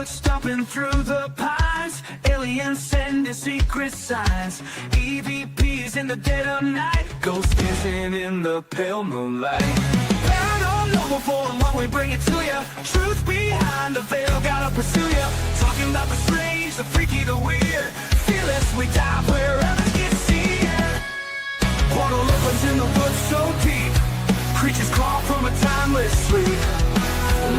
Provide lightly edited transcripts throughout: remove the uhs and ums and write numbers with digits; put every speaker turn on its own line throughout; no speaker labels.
stomping through the pines, aliens sending secret signs, EVPs in the dead of night, ghosts dancing in the pale moonlight. Paranormal for what we bring it to ya. Truth behind the veil, gotta pursue ya. Talking about the strange, the freaky, the weird. Fearless, we dive wherever you see ya. Portal opens in the woods so deep. Creatures crawl from a timeless sleep.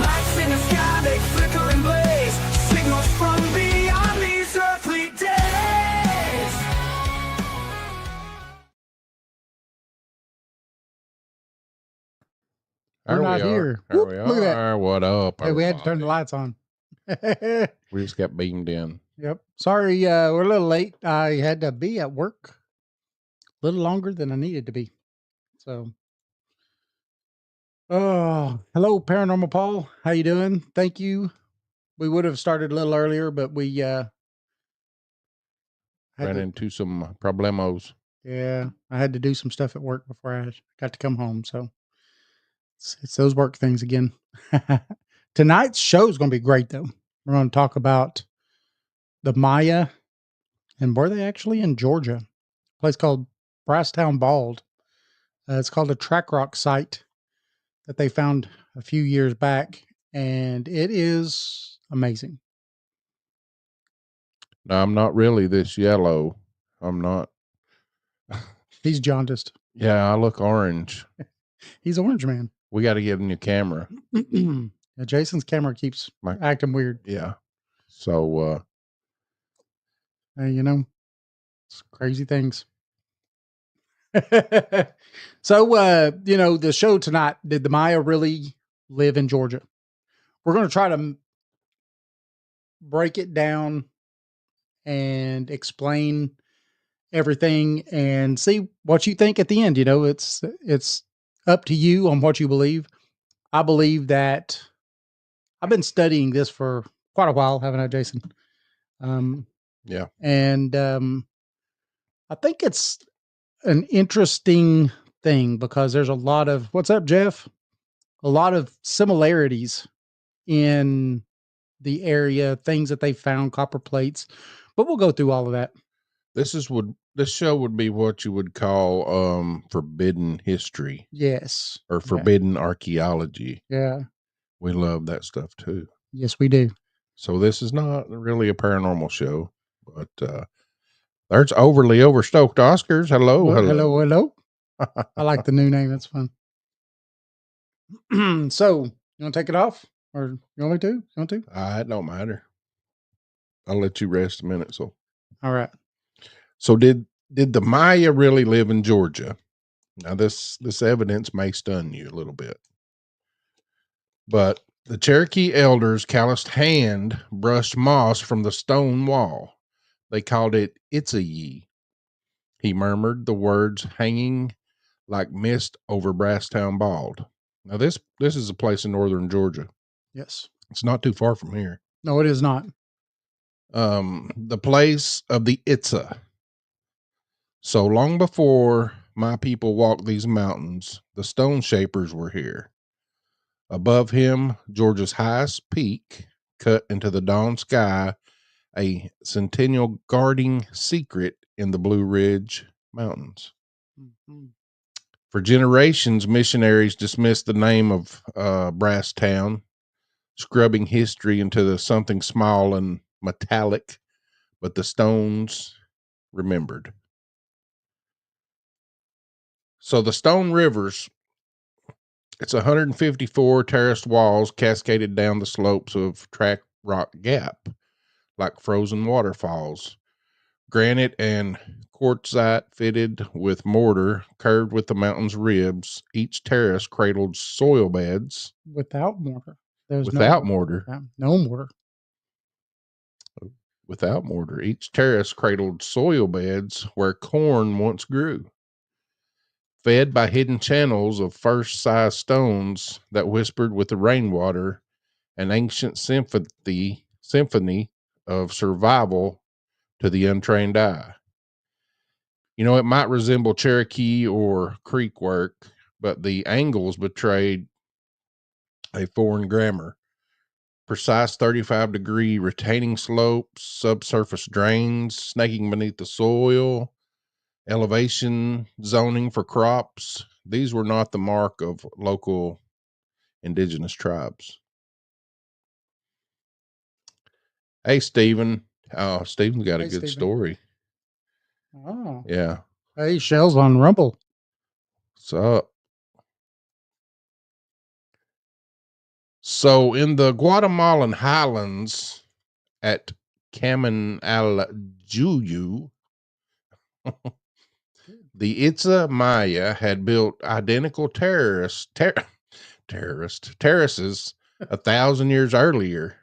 Lights in the sky, they flicker and blaze. Signals from beyond these earthly days.
We're not here.
There
Whoop,
we
look at that.
are. What up?
Hey, we had to turn the lights on.
We just got beamed in.
Yep. Sorry, we're a little late. I had to be at work a little longer than I needed to be. So, oh, hello, Paranormal Paul. How you doing? Thank you. We would have started a little earlier, but we
Ran into some problemos.
Yeah, I had to do some stuff at work before I got to come home. So it's those work things again. Tonight's show is going to be great, though. We're going to talk about the Maya, and were they actually in Georgia? A place called Brasstown Bald. It's called a track rock site that they found a few years back, and it is amazing.
No, I'm not really this yellow. I'm not.
He's jaundiced.
Yeah, I look orange.
He's orange man.
We got to get a new camera.
Yeah, Jason's camera keeps acting weird.
Yeah. So,
you know, it's crazy things. So, you know, the show tonight, did the Maya really live in Georgia? We're going to try to break it down and explain everything and see what you think at the end. You know, it's up to you on what you believe. I believe that I've been studying this for quite a while, haven't I, Jason?
Yeah.
And I think it's an interesting thing because there's a lot of, what's up, Jeff? A lot of similarities in the area, things that they found, copper plates, but we'll go through all of that.
This show would be what you would call forbidden history.
Yes.
Or forbidden archaeology.
Yeah.
We love that stuff too.
Yes, we do.
So this is not really a paranormal show, but there's overly overstoked Oscars. Hello,
Well,
hello.
hello. I like the new name. That's fun. So, you want to take it off? Or you want me to? You want to?
It don't matter. I'll let you rest a minute. So,
all right.
So did the Maya really live in Georgia? Now this evidence may stun you a little bit, but the Cherokee elders' calloused hand brushed moss from the stone wall. They called it Itza-ye. He murmured the words hanging like mist over Brasstown Bald. Now this is a place in northern Georgia.
Yes.
It's not too far from here.
No, it is not.
The place of the Itza. So long before my people walked these mountains, the stone shapers were here. Above him, Georgia's highest peak, cut into the dawn sky, a centennial guarding secret in the Blue Ridge Mountains. Mm-hmm. For generations, missionaries dismissed the name of Brasstown, scrubbing history into something small and metallic, but the stones remembered. So the Stone Rivers, it's 154 terraced walls cascaded down the slopes of Track Rock Gap like frozen waterfalls. Granite and quartzite fitted with mortar, curved with the mountain's ribs. Each terrace cradled soil beds.
Without mortar.
Without mortar.
No mortar.
Without mortar. Each terrace cradled soil beds where corn once grew. Fed by hidden channels of first-size stones that whispered with the rainwater, an ancient symphony of survival to the untrained eye. You know, it might resemble Cherokee or Creek work, but the angles betrayed a foreign grammar. precise 35-degree retaining slopes, subsurface drains snaking beneath the soil, elevation zoning for crops. These were not the mark of local indigenous tribes. Hey, Stephen. Oh, Stephen's got a
Hey,
good
Stephen.
story.
Oh,
Yeah.
hey, Shell's on Rumble.
What's up? So, in the Guatemalan highlands at Caman al Juyu, the Itza Maya had built identical terraces 1,000 years earlier,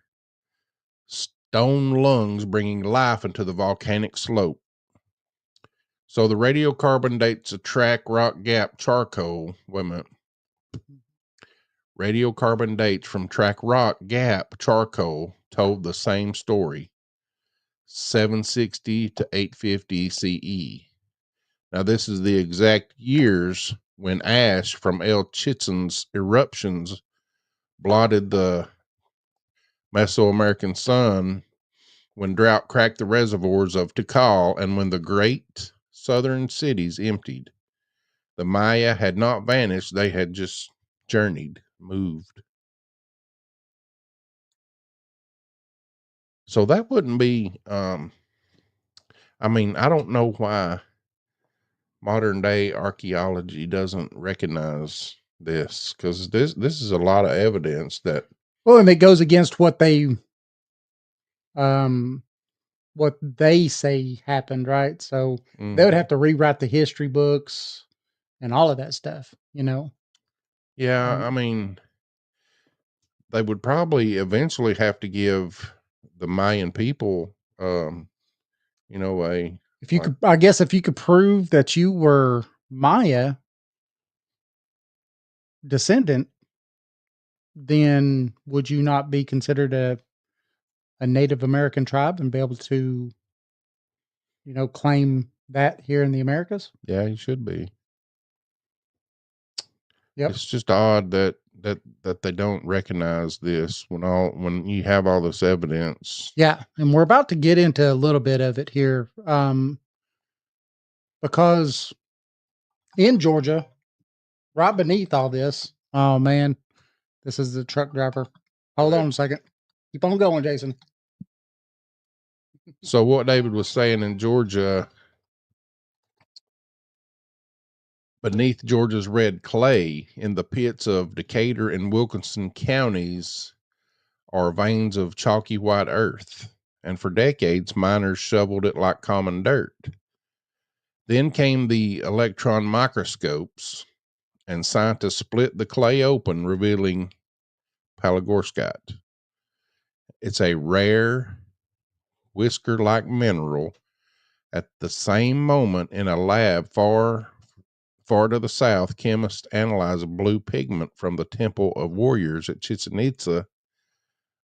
stone lungs bringing life into the volcanic slope. So the radiocarbon dates of Track Rock Gap charcoal. Wait a minute. Radiocarbon dates from Track Rock Gap charcoal told the same story, 760 to 850 CE. Now, this is the exact years when ash from El Chitzen's eruptions blotted the Mesoamerican sun, when drought cracked the reservoirs of Tikal, and when the great southern cities emptied. The Maya had not vanished, they had just journeyed, moved. So that wouldn't be, I mean, I don't know why modern day archaeology doesn't recognize this, because this is a lot of evidence that
Well, and it goes against what they say happened, right? So they would have to rewrite the history books and all of that stuff, you know.
yeah, I mean, they would probably eventually have to give the Mayan people, you know, a
If you
like,
could, I guess, if you could prove that you were Maya descendant, then would you not be considered a Native American tribe and be able to, claim that here in the Americas?
yeah, you should be.
Yep.
It's just odd that they don't recognize this when you have all this evidence.
Yeah, and we're about to get into a little bit of it here, because in Georgia, right beneath all this, oh man, this is the truck driver. Hold
Okay.
on a second. Keep on going, Jason.
So what David was saying, in Georgia, beneath Georgia's red clay, in the pits of Decatur and Wilkinson counties, are veins of chalky white earth, and for decades miners shoveled it like common dirt. Then came the electron microscopes, and scientists split the clay open, revealing palygorskite. It's a rare, whisker-like mineral. At the same moment, in a lab far to the south, chemists analyzed blue pigment from the Temple of Warriors at Chichen Itza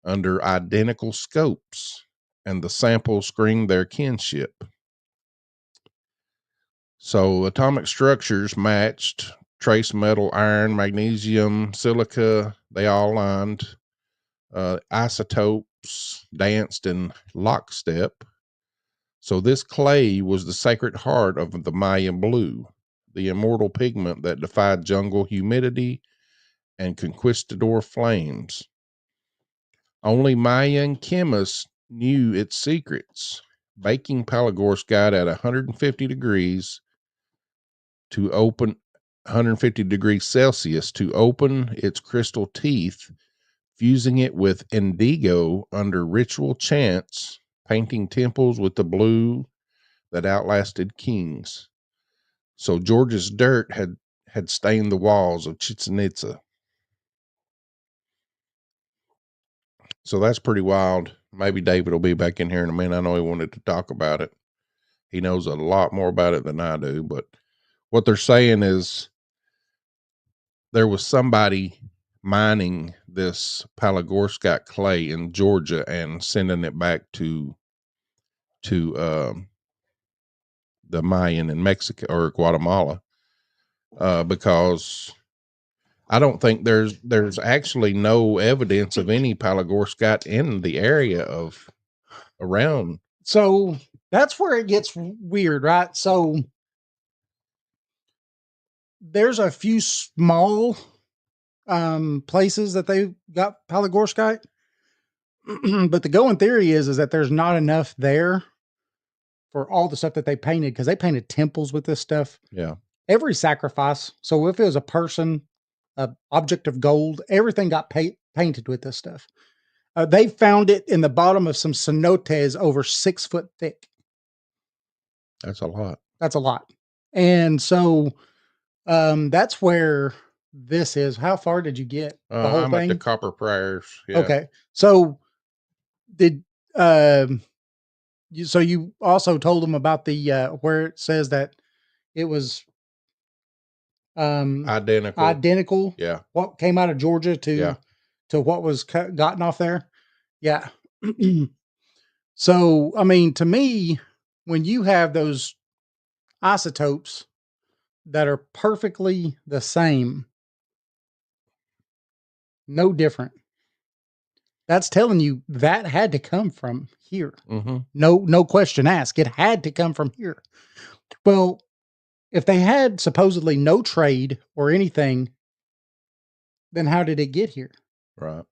under identical scopes, and the samples screamed their kinship. So atomic structures matched: trace metal, iron, magnesium, silica, they all lined. Isotopes danced in lockstep. So this clay was the sacred heart of the Mayan blue, the immortal pigment that defied jungle humidity and conquistador flames. Only Mayan chemists knew its secrets, baking palygorskite at 150 degrees to open 150 degrees Celsius to open its crystal teeth, fusing it with indigo under ritual chants, painting temples with the blue that outlasted kings. So George's dirt had stained the walls of Chichen Itza. So that's pretty wild. Maybe David will be back in here in a minute. I know he wanted to talk about it. He knows a lot more about it than I do, but what they're saying is there was somebody mining this palygorskite clay in Georgia and sending it back to the Mayan in Mexico or Guatemala, because I don't think there's actually no evidence of any Palygorskite in the area of around.
So that's where it gets weird, right? So there's a few small places that they got Palygorskite, but the going theory is that there's not enough there for all the stuff that they painted, because they painted temples with this stuff.
Yeah.
Every sacrifice. So if it was a person, a object of gold, everything got painted with this stuff. They found it in the bottom of some cenotes over 6 foot thick.
That's a lot.
That's a lot. And so that's where this is. How far did you get? The whole
I'm
thing?
at the Copper Prayers. Yeah.
Okay. So did so you also told them about the where it says that it was identical.
Yeah.
What came out of Georgia
Yeah.
to what was gotten off there. Yeah. So, I mean, to me, when you have those isotopes that are perfectly the same, no different, that's telling you that had to come from here.
Mm-hmm.
No question asked. It had to come from here. Well, if they had supposedly no trade or anything, then how did it get here?
Right.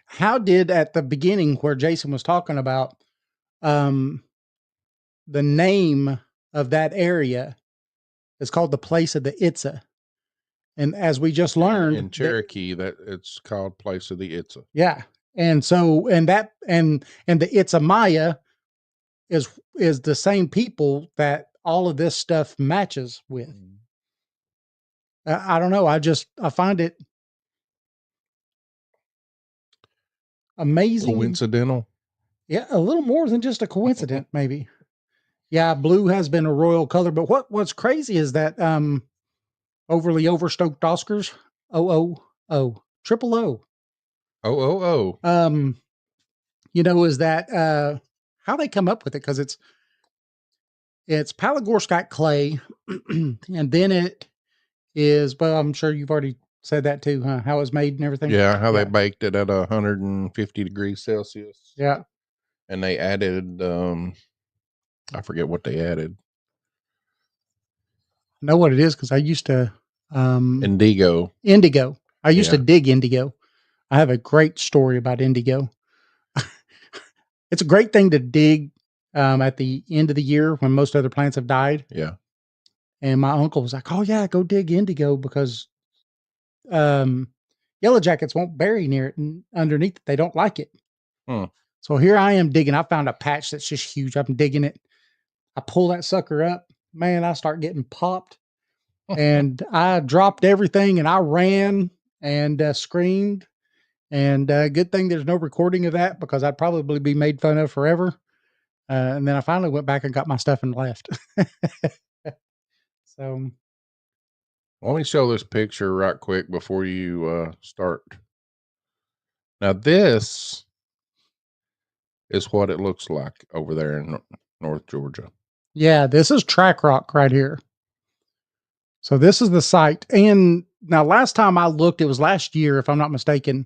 How did, at the beginning where Jason was talking about the name of that area is called the place of the Itza. And as we just learned
in Cherokee, that it's called Place of the Itza.
Yeah. And so, and the Itza Maya is the same people that all of this stuff matches with. I don't know. I find it amazing.
Coincidental.
Yeah. A little more than just a coincidence, maybe. Yeah. Blue has been a royal color, but what's crazy is that, overly overstoked Oscars, triple O. Is that how they come up with it? Because it's Palygorskite clay, and then it is. Well, I'm sure you've already said that too, huh? How it's made and everything.
Yeah, how they baked it at 150 degrees Celsius.
Yeah,
and they added, I forget what they added.
I know what it is because I used to
Indigo.
I used to dig indigo. I have a great story about indigo. It's a great thing to dig at the end of the year when most other plants have died.
Yeah.
And my uncle was like, "Oh yeah, go dig indigo because yellow jackets won't bury near it and underneath it. They don't like it." So here I am digging. I found a patch that's just huge. I'm digging it. I pull that sucker up. Man, I start getting popped. And I dropped everything and I ran and screamed. And good thing there's no recording of that because I'd probably be made fun of forever. And then I finally went back and got my stuff and left. So
let me show this picture right quick before you start. Now this is what it looks like over there in North Georgia.
Yeah, this is track rock right here. So this is the site. And now last time I looked, it was last year, if I'm not mistaken,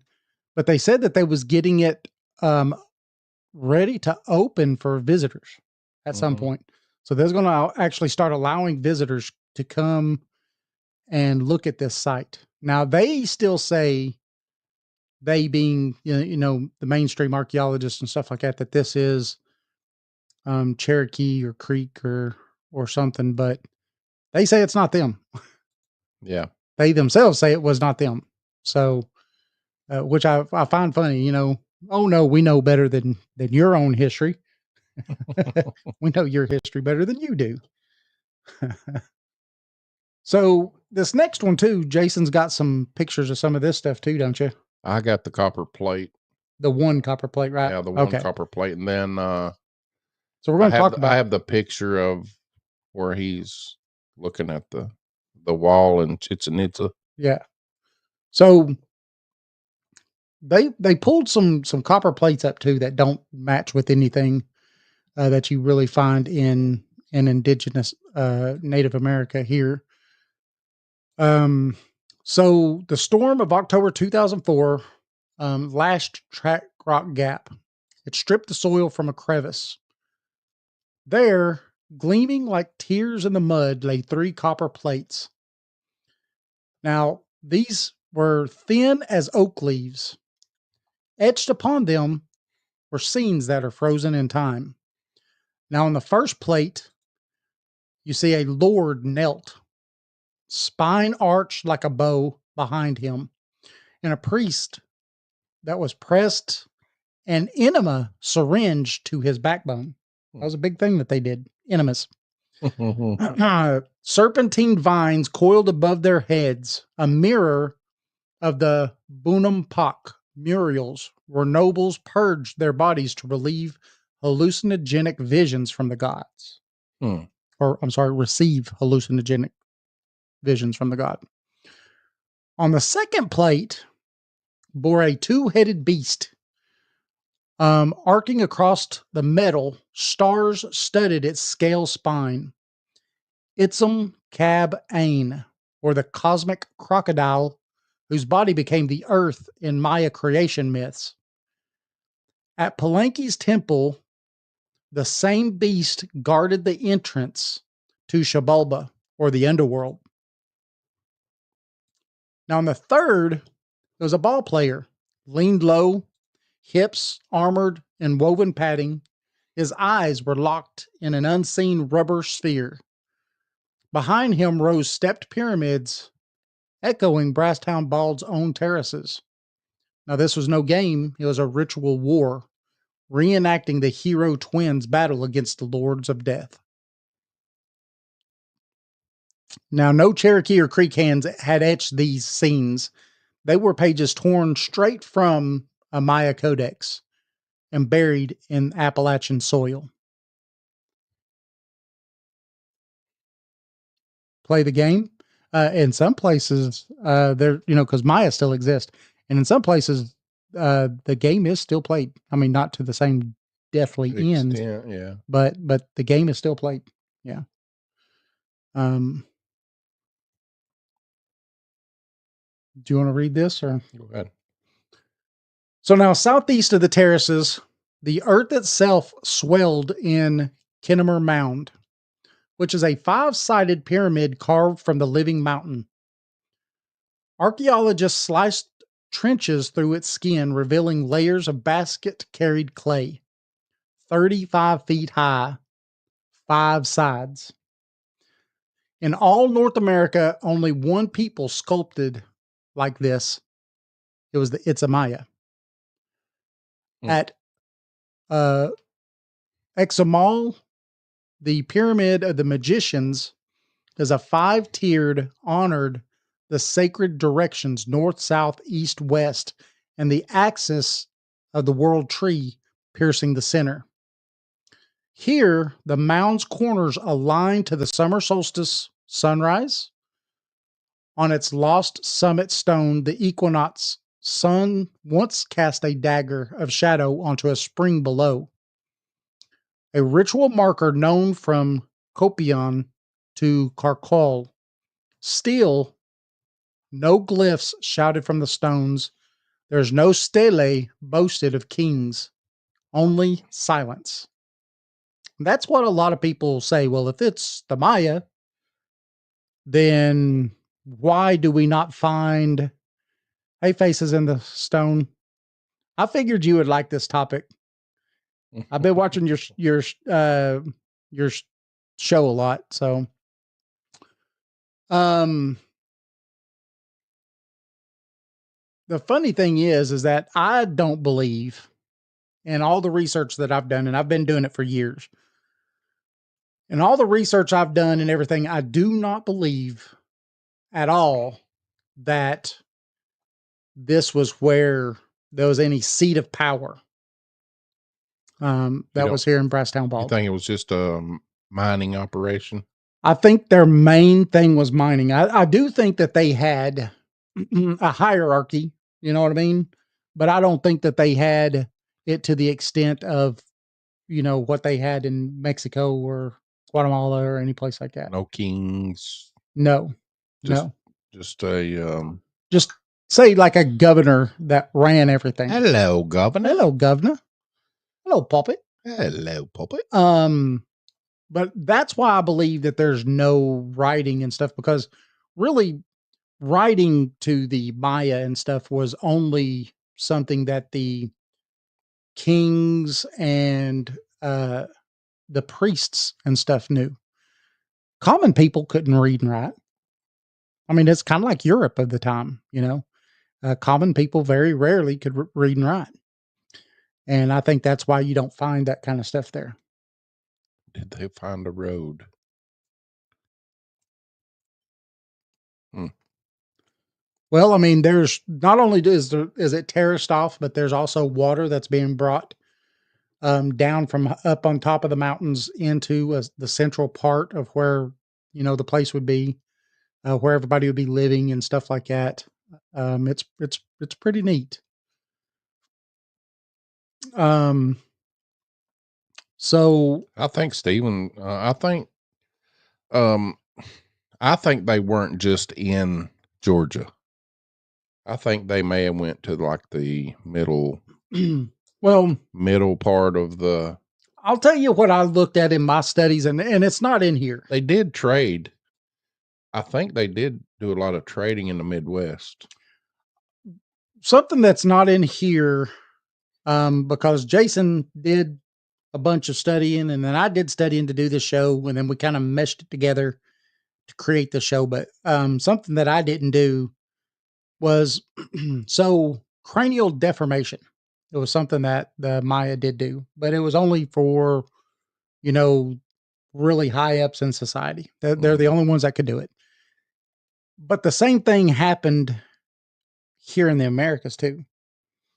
but they said that they was getting it ready to open for visitors at some point. So there's going to actually start allowing visitors to come and look at this site. Now they still say, they being, the mainstream archaeologists and stuff like that, that this is Cherokee or Creek or something, but they say it's not them.
Yeah.
They themselves say it was not them. So, which I find funny, oh no, we know better than your own history. We know your history better than you do. So this next one too, Jason's got some pictures of some of this stuff too, don't you?
I got the copper plate.
The one copper plate, right?
Yeah, the one copper plate. And then
so we're going to talk about,
I have the picture of where he's looking at the wall in Chichen Itza.
Yeah. So they pulled some copper plates up too that don't match with anything that you really find in indigenous Native America here. So the storm of October 2004 lashed Track Rock Gap. It stripped the soil from a crevice. There, gleaming like tears in the mud, lay 3 copper plates. Now, these were thin as oak leaves. Etched upon them were scenes that are frozen in time. Now, on the first plate, you see a lord knelt, spine arched like a bow behind him, and a priest that was pressed an enema syringe to his backbone. That was a big thing that they did, enemas. Serpentine vines coiled above their heads, a mirror of the Bunampak murals where nobles purged their bodies to relieve hallucinogenic visions from the gods. Or, I'm sorry, receive hallucinogenic visions from the god. On the second plate bore a 2-headed beast. Arcing across the metal, stars studded its scale spine. Itzum Cab Ain, or the cosmic crocodile, whose body became the earth in Maya creation myths. At Palenque's temple, the same beast guarded the entrance to Shabalba, or the underworld. Now, on the third, there was a ball player, leaned low, hips armored in woven padding. His eyes were locked in an unseen rubber sphere. Behind him rose stepped pyramids, echoing Brasstown Bald's own terraces. Now, this was no game, it was a ritual war, reenacting the hero twins' battle against the Lords of Death. Now, no Cherokee or Creek hands had etched these scenes. They were pages torn straight from a Maya codex and buried in Appalachian soil. Play the game. In some places, there, because Maya still exists, and in some places, the game is still played. I mean, not to the same deathly end,
yeah.
but the game is still played. Yeah. Do you want to read this or
Go ahead?
So now, southeast of the terraces, the earth itself swelled in Kennemer Mound, which is a 5-sided pyramid carved from the living mountain. Archaeologists sliced trenches through its skin, revealing layers of basket-carried clay, 35 feet high, 5 sides. In all North America, only one people sculpted like this. It was the Itzamaya. At Examal, the Pyramid of the Magicians is a 5-tiered, honored the sacred directions north, south, east, west, and the axis of the world tree piercing the center. Here, the mound's corners align to the summer solstice sunrise. On its lost summit stone, the equinox sun once cast a dagger of shadow onto a spring below. A ritual marker known from Copion to Carcol. Still, no glyphs shouted from the stones. There's no stele boasted of kings. Only silence. That's what a lot of people say. Well, if it's the Maya, then why do we not find faces in the stone? I figured you would like this topic. I've been watching your show a lot, so the funny thing is that I don't believe in all the research that I've done, and I've been doing it for years. And all the research I've done and everything, I do not believe at all that this was where there was any seat of power. That was here in Brasstown Bald.
You think it was just a mining operation?
I think their main thing was mining. I do think that they had a hierarchy, you know what I mean? But I don't think that they had it to the extent of, what they had in Mexico or Guatemala or any place like that.
No kings.
No,
Just Just a
Just say like a governor that ran everything.
hello, governor.
Hello, governor. Hello, puppet.
Hello, puppet.
But that's why I believe that there's no writing and stuff, because really writing to the Maya and stuff was only something that the kings and the priests and stuff knew. Common people couldn't read and write. I mean, it's kind of like Europe of the time, you know. Common people very rarely could read and write. And I think that's why you don't find that kind of stuff there.
Did they find a road?
Well, I mean, there's not only is it terraced off, but there's also water that's being brought down from up on top of the mountains into the central part of where, you know, the place would be, where everybody would be living and stuff like that. It's pretty neat. So
I think Stephen. Um, I think they weren't just in Georgia. I think they may have went to like the middle
well,
part of the.
I'll tell you what I looked at in my studies, and it's not in here.
They did trade. I think they did do a lot of trading in the Midwest.
Something that's not in here, because Jason did a bunch of studying, and then I did studying to do this show, and then we kind of meshed it together to create the show. But something that I didn't do was so cranial deformation. It was something that the Maya did do, but it was only for, you know, really high ups in society. They're the only ones that could do it. But the same thing happened here in the Americas too.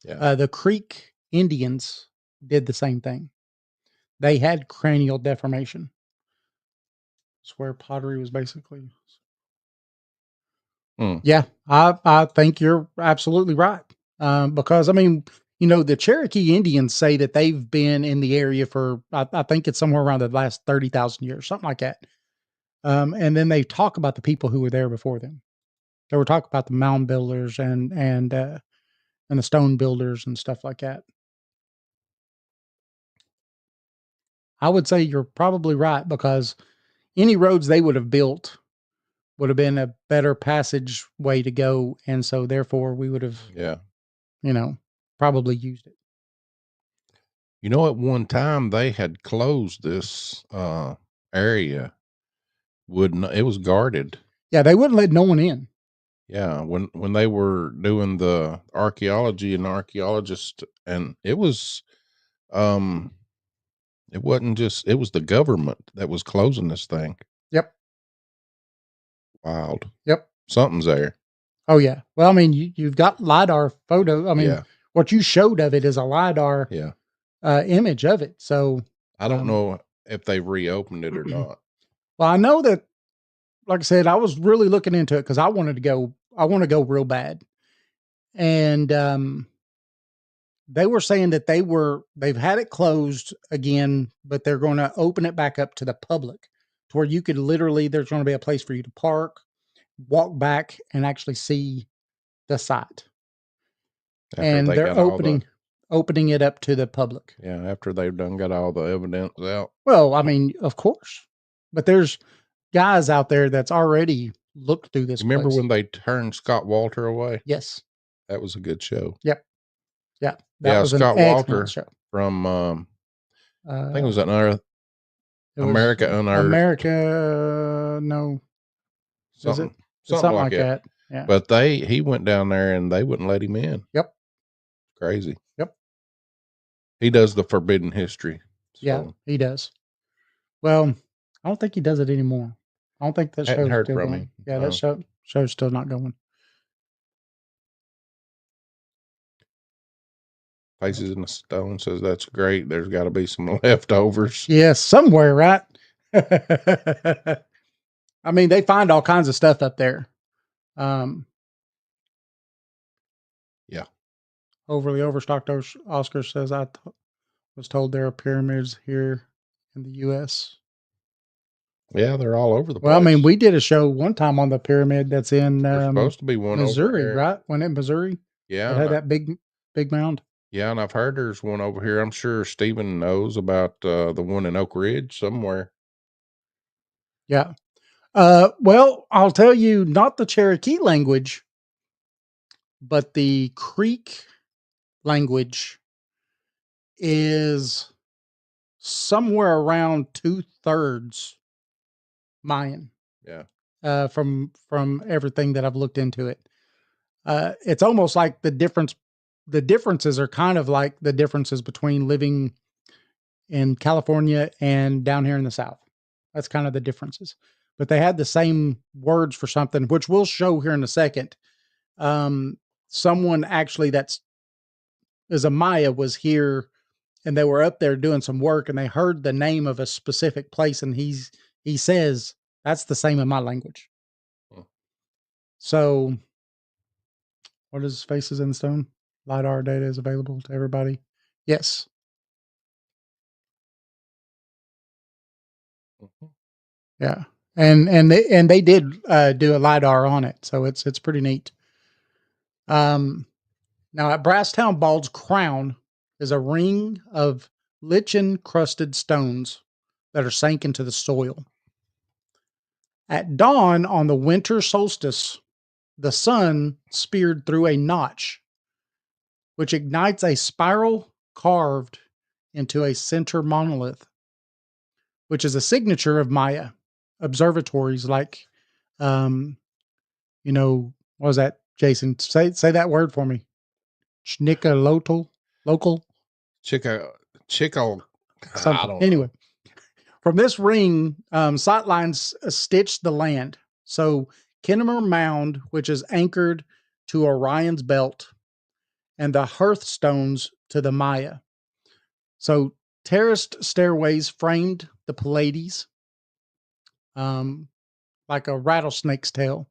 Yeah.
The Creek Indians did the same thing. They had cranial deformation. It's where pottery was basically. Yeah, I think you're absolutely right. Because I mean, you know, the Cherokee Indians say that they've been in the area for I think it's somewhere around the last 30,000 years, something like that. And then they talk about the people who were there before them. They were talking about the mound builders and the stone builders and stuff like that. I would say you're probably right, because any roads they would have built would have been a better passage way to go, and so therefore we would have, you know, probably used it.
You know, at one time they had closed this area. It was guarded.
Yeah, they wouldn't let no one in.
Yeah, when they were doing the archaeology and archaeologists, and it was it wasn't just, it was the government that was closing this thing.
Yep.
Wild.
Yep.
Something's there.
Oh yeah. Well, I mean, you've got LiDAR photo. I mean, what you showed of it is a LiDAR image of it. So
I don't know if they reopened it or not.
Well, I know that, like I said, I was really looking into it because I want to go real bad. And they were saying that they've had it closed again, but they're going to open it back up to the public, to where you could literally, there's going to be a place for you to park, walk back, and actually see the site. And they're opening it up to the public.
Yeah, after they've got all the evidence out.
Well, I mean, of course, but there's guys out there that's already looked through this.
Remember when they turned Scott Walter away?
Yes,
that was a good show.
Yep. Yeah, that was
Scott
an
Walter
show.
From I think it was Unearthed. America Unearthed.
America, no,
something
like that. Yeah,
but he went down there and they wouldn't let him in.
Yep.
Crazy.
Yep.
He does the Forbidden History. So.
Yeah, he does. Well, I don't think he does it anymore. I don't think that show's
heard
still
from
going.
him.
Yeah, that show's still not going.
Faces in the Stone says that's great. There's got to be some leftovers.
Yes, somewhere, right? I mean, they find all kinds of stuff up there.
Yeah.
Overly overstocked Oscar says, was told there are pyramids here in the U.S.
Yeah, they're all over the
Well, I mean,
place.
we did a show one time on the pyramid that's in
There's supposed to be one over
Missouri,
here.
right? When in Missouri,
Yeah,
that had that big mound.
yeah, and I've heard there's one over here. I'm sure Stephen knows about the one in Oak Ridge somewhere.
Yeah. Well, I'll tell you, not the Cherokee language, but the Creek language is somewhere around 2/3 Mayan.
Yeah.
From everything that I've looked into it. It's almost like the differences are kind of like the differences between living in California and down here in the South. That's kind of the differences. But they had the same words for something, which we'll show here in a second. Um, Someone actually that's is a Maya was here and they were up there doing some work and they heard the name of a specific place and he says that's the same in my language.
Hmm.
So what is Faces in Stone? LiDAR data is available to everybody. Yes.
Mhm.
Yeah. And they did do a LiDAR on it. So it's pretty neat. Now at Brasstown Bald's crown is a ring of lichen crusted stones that are sank into the soil. At dawn on the winter solstice, the sun speared through a notch, which ignites a spiral carved into a center monolith, which is a signature of Maya observatories like, um, what was that, Jason? Say that word for me. Schnickalotl, local,
Chico, Chico, I
something.
don't know.
Anyway, from this ring, sightlines stitched the land. So Kinnemer Mound, which is anchored to Orion's belt, and the hearthstones to the Maya. So terraced stairways framed the Pleiades, um, like a rattlesnake's tail,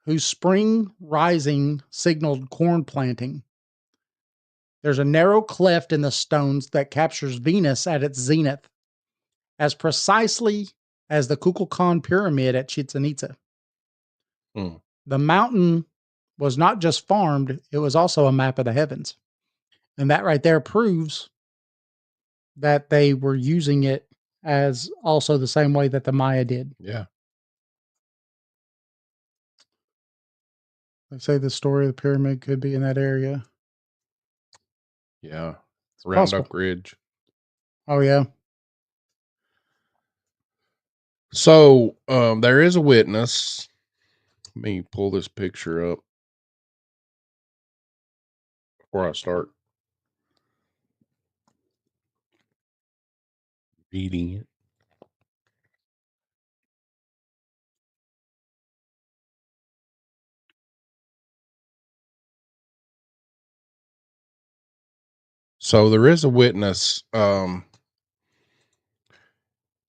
whose spring rising signaled corn planting. There's a narrow cleft in the stones that captures Venus at its zenith, as precisely as the Kukulkan pyramid at Chichen Itza.
Hmm.
The mountain was not just farmed, it was also a map of the heavens. And that right there proves that they were using it as also the same way that the Maya did.
Yeah.
They say the story of the pyramid could be in that area.
Yeah.
It's
Around
possible.
Oak Ridge.
Oh, yeah.
So there is a witness. Let me pull this picture up before I start reading it. So there is a witness.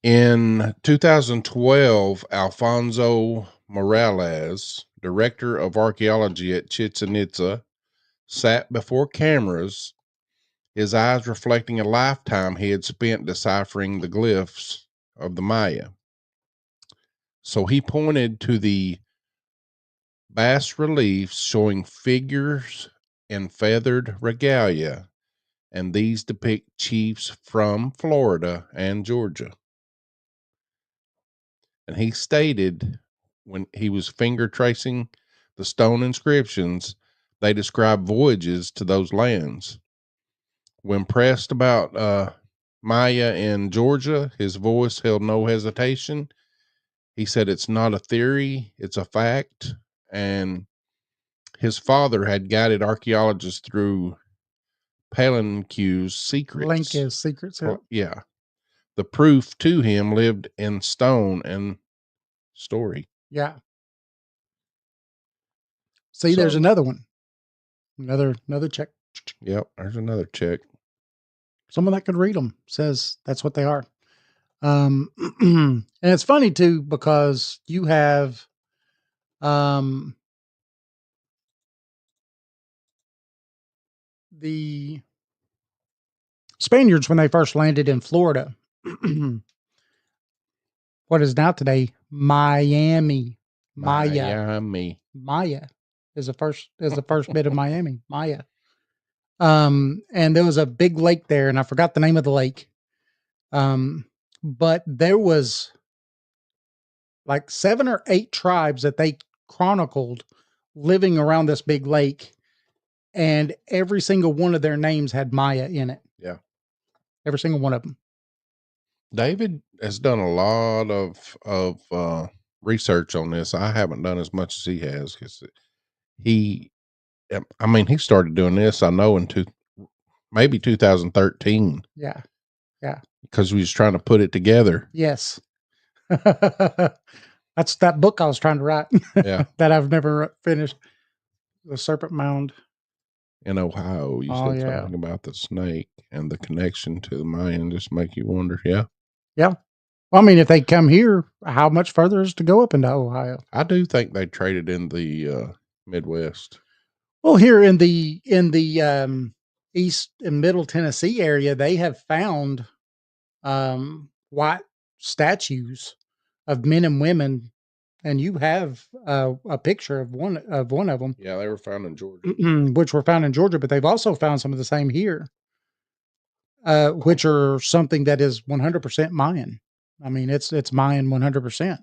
In 2012, Alfonso Morales, director of archaeology at Chichen Itza, sat before cameras, his eyes reflecting a lifetime he had spent deciphering the glyphs of the Maya. So he pointed to the bas reliefs showing figures in feathered regalia, and these depict chiefs from Florida and Georgia. And he stated when he was finger tracing the stone inscriptions, they describe voyages to those lands. When pressed about Maya in Georgia, his voice held no hesitation. He said, "It's not a theory, it's a fact." And his father had guided archaeologists through Palanqu's
Link
secrets.
is secrets. Yeah.
Yeah. The proof to him lived in stone and story.
Yeah. See, there's
So,
another one. Another check.
yep, there's another check.
Someone that could read them says that's what they are. And it's funny too because you have um, the Spaniards when they first landed in Florida. what is now today Miami. Maya.
Miami.
Maya is the first bit of Miami. Maya. And there was a big lake there, and I forgot the name of the lake. But there was like 7 or 8 tribes that they chronicled living around this big lake, and every single one of their names had Maya in it.
Yeah.
Every single one of them.
David has done a lot of research on this. I haven't done as much as he has because he started doing this, I know, maybe 2013
Yeah. Yeah.
because he was trying to put it together.
Yes. That's that book I was trying to write.
Yeah.
That I've never finished. The Serpent Mound.
In Ohio, you
Oh,
said
yeah.
something about the snake and the connection to the Mayan just make you wonder. Yeah.
Yeah. Well, I mean, if they come here, how much further is to go up into Ohio?
I do think they traded in the Midwest.
Well, here in the east and middle Tennessee area, they have found white statues of men and women, and you have a picture of one of them,
Yeah, they were found in Georgia.
which were found in Georgia, but they've also found some of the same here, which are something that is 100% Mayan. I mean, it's Mayan 100%.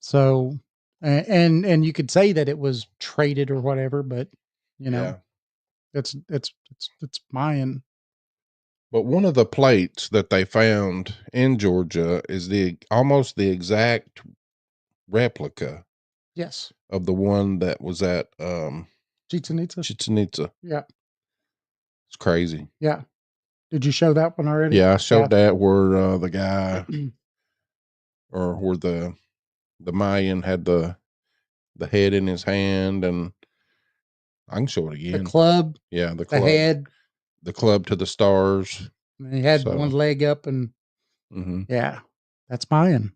So, and you could say that it was traded or whatever, but you know,
Yeah.
it's Mayan.
But one of the plates that they found in Georgia is almost the exact replica
Yes,
of the one that was at
Chichen Itza.
Chichen Itza.
Yeah,
It's crazy.
yeah. Did you show that one already?
Yeah, I showed that where the guy or where the Mayan had the head in his hand, and I can show it
The
again.
club,
Yeah, the
the
club.
head.
The club to the stars.
And he had
So,
one leg up, and yeah, that's Mayan,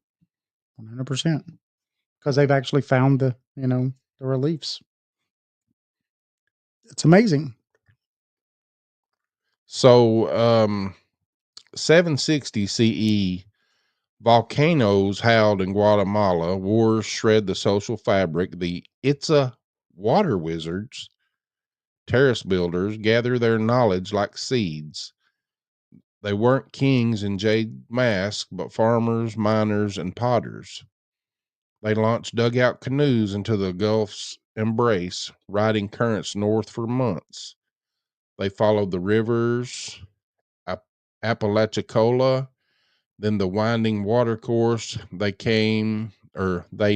100%. Because they've actually found the the reliefs. It's amazing.
So 760 CE, volcanoes howled in Guatemala. Wars shred the social fabric. The Itza water wizards, terrace builders, gather their knowledge like seeds. They weren't kings in jade masks, but farmers, miners, and potters. They launched dugout canoes into the Gulf's embrace, riding currents north for months. They followed the rivers, Apalachicola, then the winding watercourse. They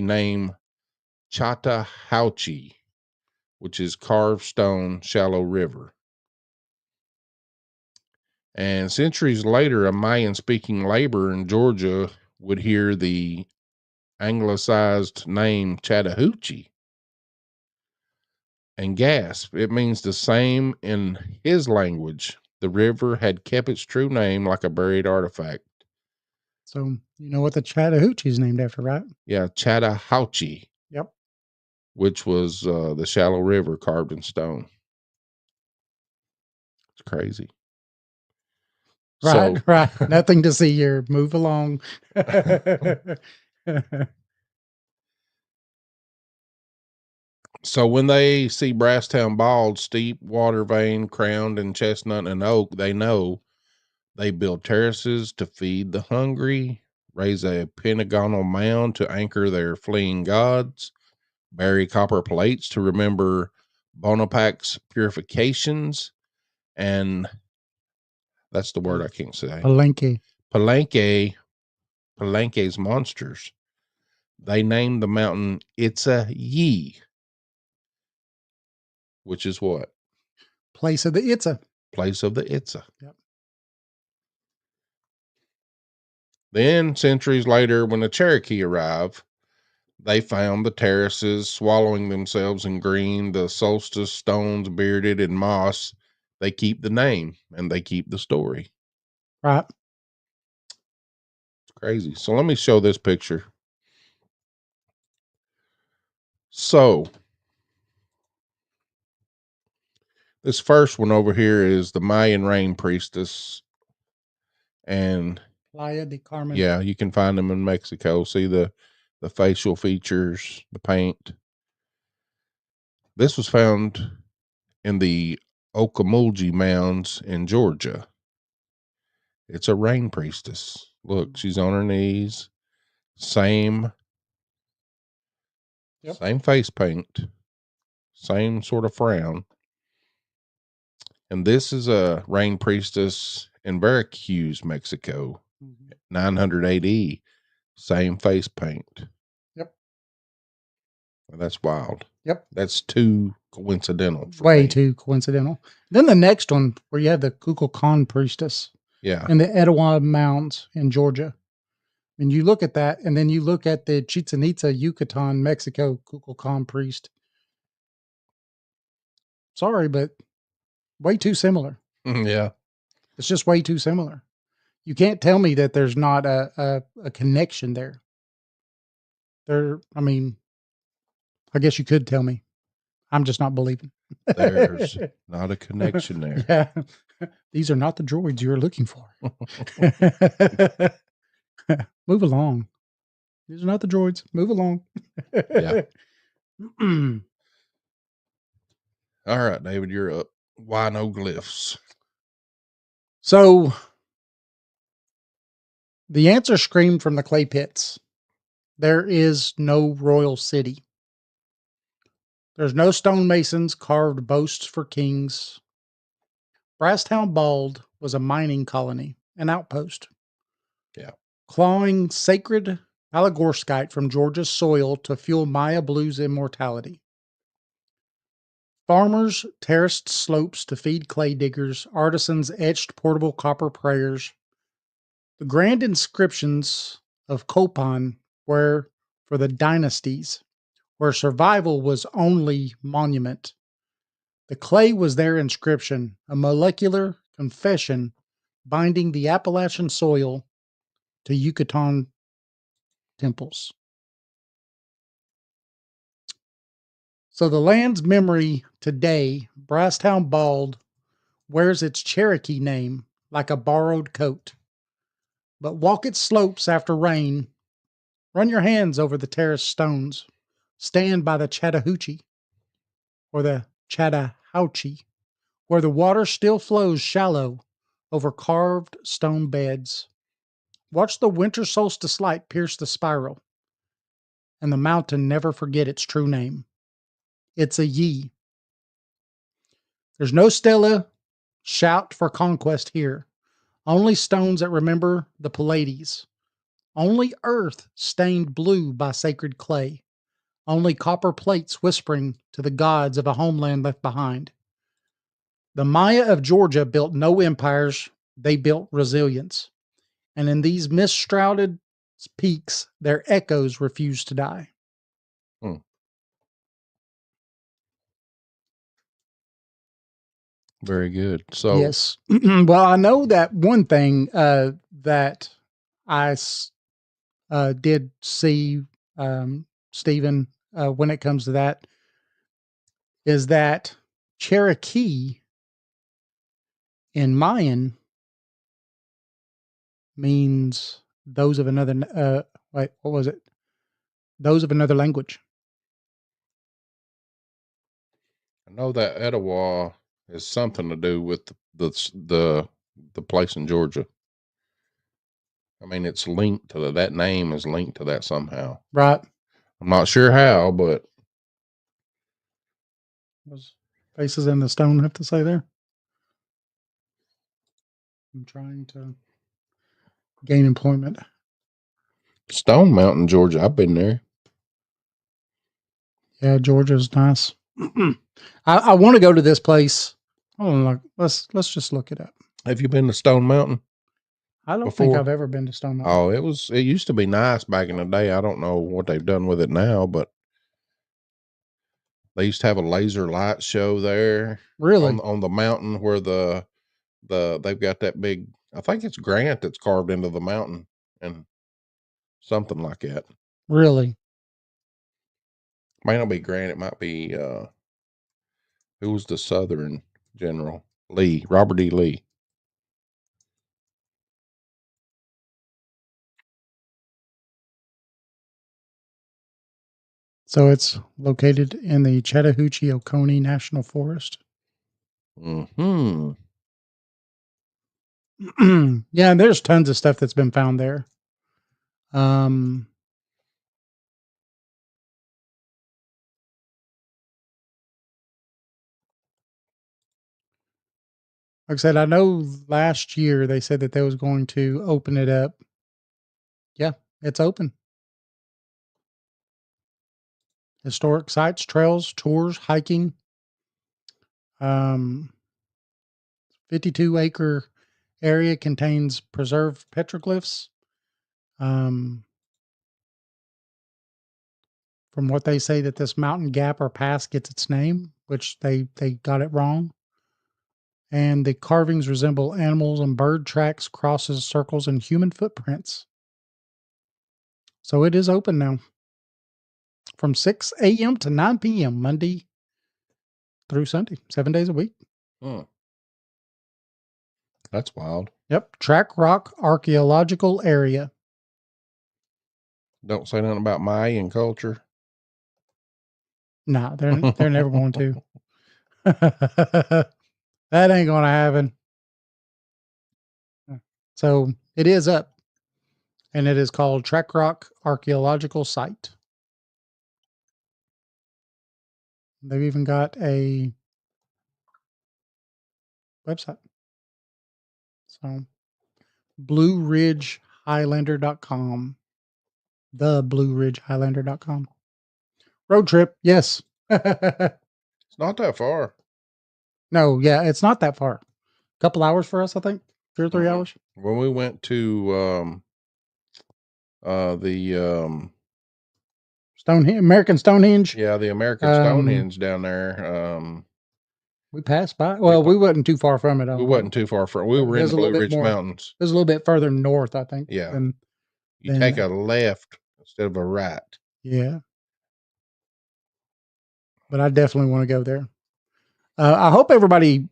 name Chattahoochee, which is carved stone, shallow river. And centuries later, a Mayan speaking laborer in Georgia would hear the anglicized name Chattahoochee and gasp. It means the same in his language. The river had kept its true name like a buried artifact.
So you know what the Chattahoochee is named after, right?
Yeah, Chattahoochee,
Yep.
which was the shallow river carved in stone. It's crazy.
Right,
So,
right. Nothing to see here. Move along.
so when they see Brasstown bald, steep, water vein, crowned in chestnut and oak, they know they build terraces to feed the hungry, raise a pentagonal mound to anchor their fleeing gods, bury copper plates to remember Bonapate's purifications, and that's the word I can't say.
Palenque.
Palenque's monsters. They named the mountain Itza Ye, which is what?
Place of the Itza.
Place of the Itza.
Yep.
Then, centuries later, when the Cherokee arrived, they found the terraces swallowing themselves in green, the solstice stones bearded in moss. They keep the name and they keep the story.
Right.
It's crazy. So let me show this picture. So this first one over here is the Mayan rain priestess. And
Playa de Carmen.
Yeah, you can find them in Mexico. See the facial features, the paint. This was found in the Ocamulgee Mounds in Georgia. It's a rain priestess. Look, she's on her knees. Same face paint. Same sort of frown. And this is a rain priestess in Veracruz, Mexico. 900 AD. Same face paint.
Yep.
Well, that's wild.
Yep.
That's too coincidental.
Way too coincidental. Then the next one, where you have the Kukulkan priestess.
Yeah.
In the Etowah Mounds in Georgia. And you look at that, and then you look at the Chichen Itza, Yucatan, Mexico, Kukulkan priest. Sorry, but way too similar.
Yeah.
It's just way too similar. You can't tell me that there's not a connection there. I mean, I guess you could tell me. I'm just not believing.
There's not a connection there.
Yeah. These are not the droids you're looking for. Move along. These are not the droids. Move along.
Yeah. All right, David, you're up. Why no glyphs?
So the answer screamed from the clay pits. There is no royal city. There's no stonemasons carved boasts for kings. Brasstown Bald was a mining colony, an outpost.
Yeah.
Clawing sacred Allegorskite from Georgia's soil to fuel Maya Blue's immortality. Farmers terraced slopes to feed clay diggers, artisans etched portable copper prayers. The grand inscriptions of Copan were for the dynasties, where survival was only monument. The clay was their inscription, a molecular confession binding the Appalachian soil to Yucatan temples. So the land's memory today, Brasstown Bald, wears its Cherokee name like a borrowed coat. But walk its slopes after rain, run your hands over the terraced stones, stand by the Chattahoochee or the Chattahoochee, where the water still flows shallow over carved stone beds. Watch the winter solstice light pierce the spiral, and the mountain never forget its true name. It's a Ye. There's no stela shout for conquest here. Only stones that remember the Pleiades. Only earth stained blue by sacred clay. Only copper plates whispering to the gods of a homeland left behind. The Maya of Georgia built no empires, they built resilience. And in these mist-shrouded peaks, their echoes refuse to die.
Very good. So
yes. Well, I know that one thing that I did see, Stephen, when it comes to that, is that Cherokee in Mayan means those of another, wait, what was it? Those of another language.
I know that Etowah has something to do with the place in Georgia. I mean, it's linked to that name is linked to that somehow.
Right.
I'm not sure how, but
Those faces in the stone have to say there. I'm trying to gain employment.
Stone Mountain, Georgia. I've been there.
Yeah, Georgia's nice. I want to go to this place. Oh, let's just look it up.
Have you been to Stone Mountain?
I don't
before?
think I've ever been to Stone Mountain.
Oh, it used to be nice back in the day. I don't know what they've done with it now, but they used to have a laser light show there.
Really?
On the mountain where they've got that big, I think it's Grant that's carved into the mountain and something like that.
Really?
Might not be Grant, it might be who was the Southern general? Lee, Robert E. Lee.
So it's located in the Chattahoochee-Oconee National Forest.
Hmm.
Yeah, and there's tons of stuff that's been found there. Um, like I said, I know last year they said that they was going to open it up. Yeah, it's open. Historic sites, trails, tours, hiking. 52-acre area contains preserved petroglyphs. From what they say, that this mountain gap or pass gets its name, which they got it wrong. And the carvings resemble animals and bird tracks, crosses, circles, and human footprints. So it is open now from 6 a.m. to 9 p.m. Monday through Sunday, 7 days a week.
Hmm. That's wild.
Yep. Track Rock Archaeological Area.
Don't say nothing about Mayan culture.
No, they're never going to. That ain't going to happen. So it is up, and it is called Track Rock Archaeological Site. They've even got a website. So BlueRidgeHighlander.com. The BlueRidgeHighlander.com. Road trip, yes.
It's not that far.
No, yeah, it's not that far. Couple hours for us, I think. 2 or 3 hours.
When we went to the
American Stonehenge.
the American Stonehenge down there,
we passed by. Well, we wasn't too far from it. I
we
don't
wasn't
think.
too far from. We were
It
in
was
the
a little
Blue
bit
Ridge
more.
Mountains.
It was a little bit further north, I think.
Yeah.
Than,
You take a left instead of a right.
Yeah. But I definitely want to go there. I hope everybody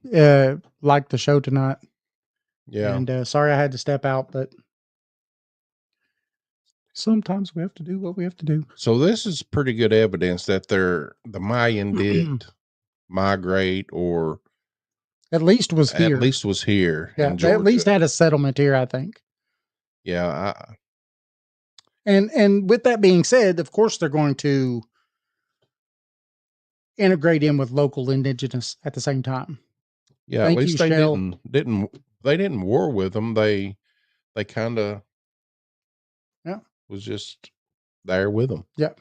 liked the show tonight.
Yeah.
And sorry I had to step out, but sometimes we have to do what we have to do.
So this is pretty good evidence that the Mayan did migrate, or
At least was
at
here.
least was here
Yeah,
in
they at least
Georgia.
had a settlement here, I think.
Yeah.
And with that being said, of course they're going to integrate in with local indigenous at the same time.
Yeah. At
Thank
least
you,
they
Shell.
didn't war with them. They kind of
Yeah.
was just there with them.
Yeah.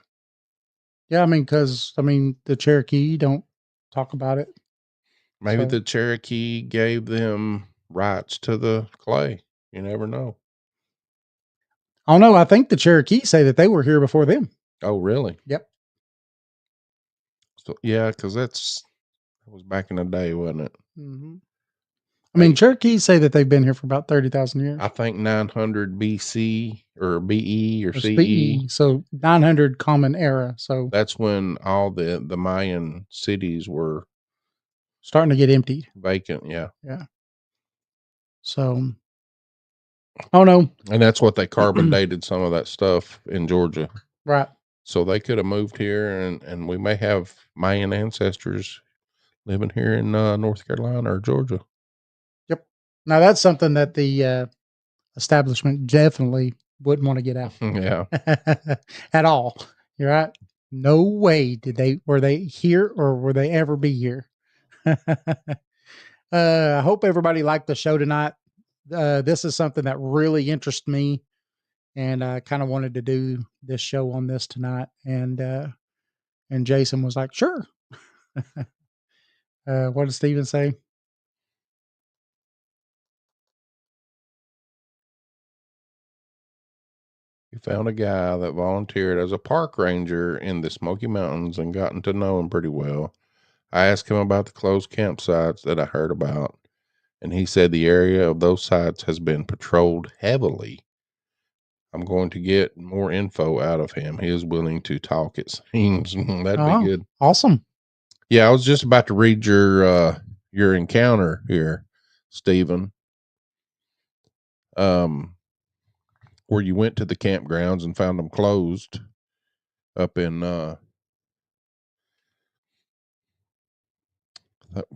Yeah, I mean, because the Cherokee don't talk about it.
Maybe
So,
the Cherokee gave them rights to the clay. You never know.
I don't know. I think the Cherokee say that they were here before them.
Oh, really?
Yep.
So yeah, because that was back in the day, wasn't it?
Mm-hmm. I mean, Cherokees say that they've been here for about 30,000 years.
I think 900 BC or BE or
Or
CE.
So 900 Common Era. So
That's when all the Mayan cities were
starting to get emptied.
vacant. Yeah.
Yeah. So, oh no.
And that's what they carbon dated some of that stuff in Georgia.
Right.
So they could have moved here, and we may have Mayan ancestors living here in North Carolina or Georgia.
Yep. Now that's something that the establishment definitely wouldn't want to get out.
Yeah.
At all. You're right. No way were they here or were they ever be here. I hope everybody liked the show tonight. This is something that really interests me, and I kind of wanted to do this show on this tonight. And Jason was like, "Sure." What did Steven say?
We found a guy that volunteered as a park ranger in the Smoky Mountains and gotten to know him pretty well. I asked him about the closed campsites that I heard about, and he said the area of those sites has been patrolled heavily. I'm going to get more info out of him. He is willing to talk, it seems. That'd be good.
Awesome.
Yeah, I was just about to read your encounter here, Stephen. Where you went to the campgrounds and found them closed up in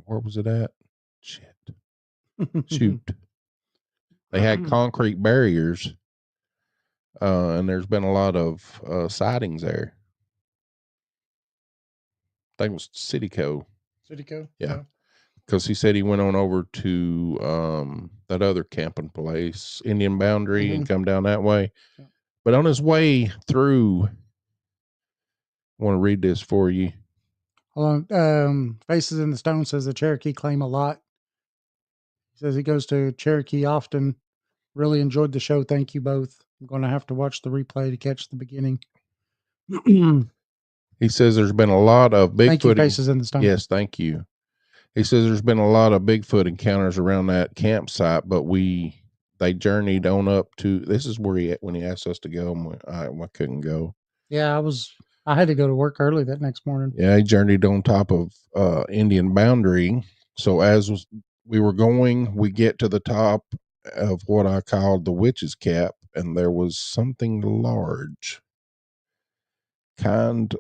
Where was it at? Shit. Shoot. They had concrete barriers, and there's been a lot of sightings there. I think it was Cityco.
Cityco?
Yeah. Because he said he went on over to that other camping place, Indian Boundary, and come down that way.
Yeah.
But on his way through, I want to read this for you.
Hold on. Faces in the Stone says the Cherokee claim a lot. He says he goes to Cherokee often. Really enjoyed the show. Thank you both. I'm going to have to watch the replay to catch the beginning.
He says there's been a lot of Bigfoot.
Thank you, Faces in the Stone.
Yes, thank you. He says there's been a lot of Bigfoot encounters around that campsite, but they journeyed on up to, this is where when he asked us to go, and I couldn't go.
Yeah, I had to go to work early that next morning.
Yeah, he journeyed on top of Indian Boundary. So as we were going, we get to the top of what I called the witch's cap, and there was something large, kind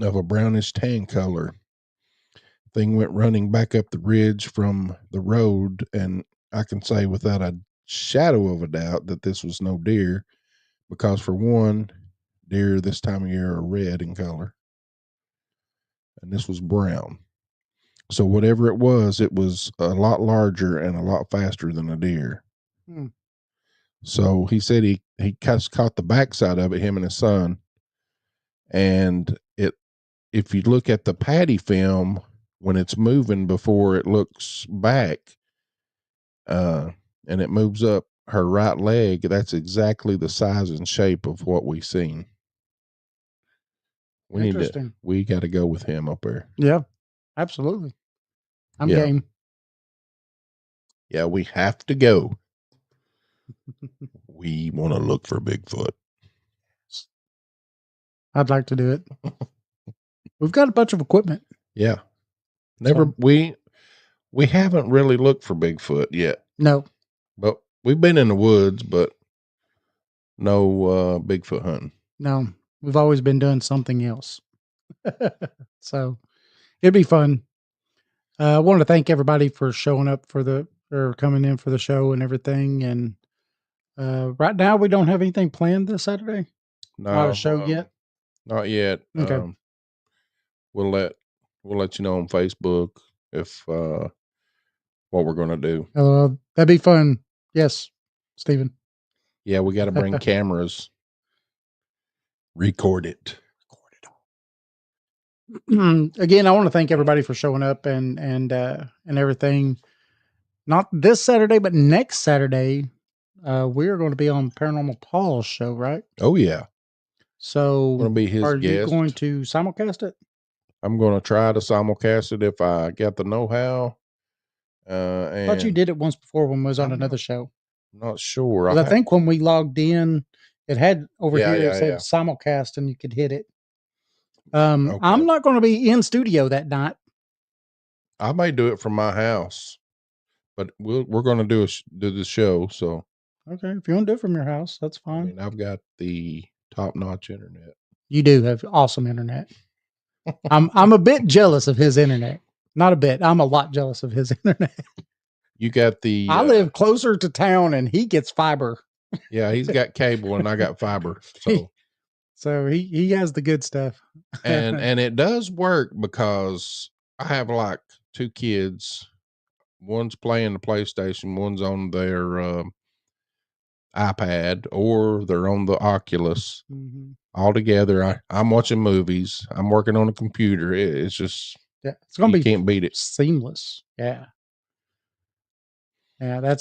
of a brownish tan color. Thing went running back up the ridge from the road, and I can say without a shadow of a doubt that this was no deer, because for one, deer this time of year are red in color, and this was brown. So whatever it was a lot larger and a lot faster than a deer. So he said he caught the backside of it, him and his son, and if you look at the paddy film, when it's moving before it looks back, and it moves up her right leg, that's exactly the size and shape of what we seen. We got to go with him up there.
Yeah, absolutely. I'm game.
Yeah, we have to go. We want to look for Bigfoot.
I'd like to do it. We've got a bunch of equipment.
Yeah. We haven't really looked for Bigfoot yet.
No.
But we've been in the woods, but no Bigfoot hunting.
No. We've always been doing something else. So it'd be fun. I wanted to thank everybody for showing up or coming in for the show and everything. And right now we don't have anything planned this Saturday.
No,
not a show yet.
Not yet.
Okay.
We'll let you know on Facebook if what we're gonna do.
That'd be fun. Yes, Stephen.
Yeah, we got to bring cameras. Record it.
Again, I want to thank everybody for showing up and everything. Not this Saturday, but next Saturday, we're going to be on Paranormal Paul's show, right?
Oh yeah.
So,
going to be his
are
guest.
You going to simulcast it?
I'm going to try to simulcast it if I got the know-how.
I thought you did it once before when we was on another show.
I'm not sure.
I think when we logged in, it had over here it said simulcast, and you could hit it. Okay. I'm not going to be in studio that night.
I may do it from my house, but we're going to do the show. So
okay, if you want to do it from your house, that's fine.
I mean, I've got the top-notch internet.
You do have awesome internet. I'm a bit jealous of his internet. Not a bit. I'm a lot jealous of his internet.
You got the.
I live closer to town, and he gets fiber.
Yeah, he's got cable, and I got fiber.
So he has the good stuff.
and it does work because I have like two kids. One's playing the PlayStation, one's on their iPad, or they're on the Oculus.
Mm-hmm.
All together, I'm watching movies. I'm working on a computer. It's just
it's gonna be
can't beat it.
Seamless. Yeah. I'm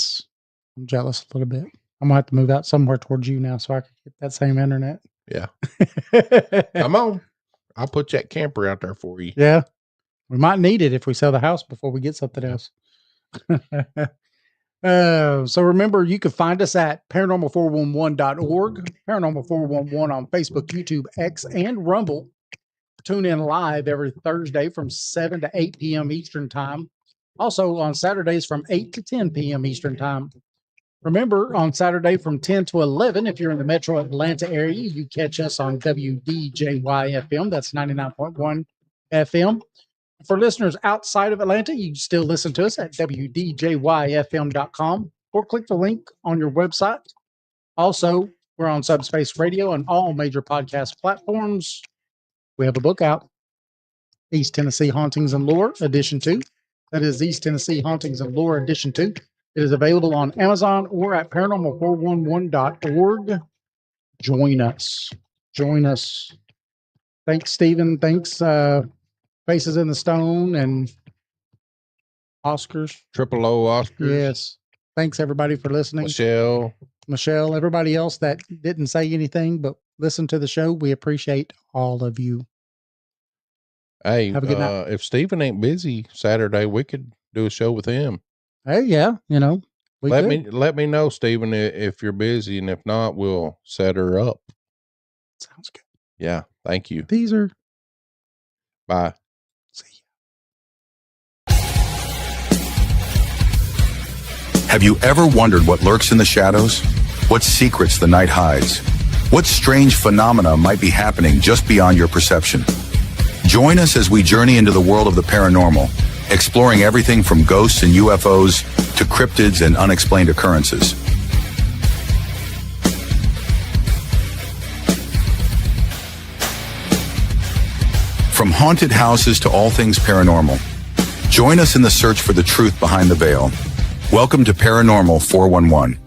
jealous a little bit. I'm gonna have to move out somewhere towards you now so I can get that same internet.
Yeah. Come on. I'll put that camper out there for you.
Yeah. We might need it if we sell the house before we get something else. So remember, you can find us at paranormal411.org, paranormal411 on Facebook, YouTube, X, and Rumble. Tune in live every Thursday from 7 to 8 p.m. Eastern Time. Also on Saturdays from 8 to 10 p.m. Eastern Time. Remember, on Saturday from 10 to 11, if you're in the metro Atlanta area, you catch us on WDJY FM. That's 99.1 FM. For listeners outside of Atlanta, you can still listen to us at wdjyfm.com or click the link on your website. Also, we're on Subspace Radio and all major podcast platforms. We have a book out, East Tennessee Hauntings and Lore Edition 2. That is East Tennessee Hauntings and Lore Edition 2. It is available on Amazon or at paranormal411.org. Join us. Join us. Thanks, Stephen. Thanks, Faces in the Stone and Oscars.
Triple O Oscars.
Yes. Thanks, everybody, for listening.
Michelle,
everybody else that didn't say anything but listen to the show. We appreciate all of you.
Hey,
have a good night.
If Stephen ain't busy Saturday, we could do a show with him.
Hey, yeah,
let me know, Stephen, if you're busy, and if not, we'll set her up.
Sounds good.
Yeah, thank you.
Teaser.
Bye.
See ya.
Have you ever wondered what lurks in the shadows? What secrets the night hides? What strange phenomena might be happening just beyond your perception? Join us as we journey into the world of the paranormal, exploring everything from ghosts and UFOs to cryptids and unexplained occurrences. From haunted houses to all things paranormal, join us in the search for the truth behind the veil. Welcome to Paranormal 411.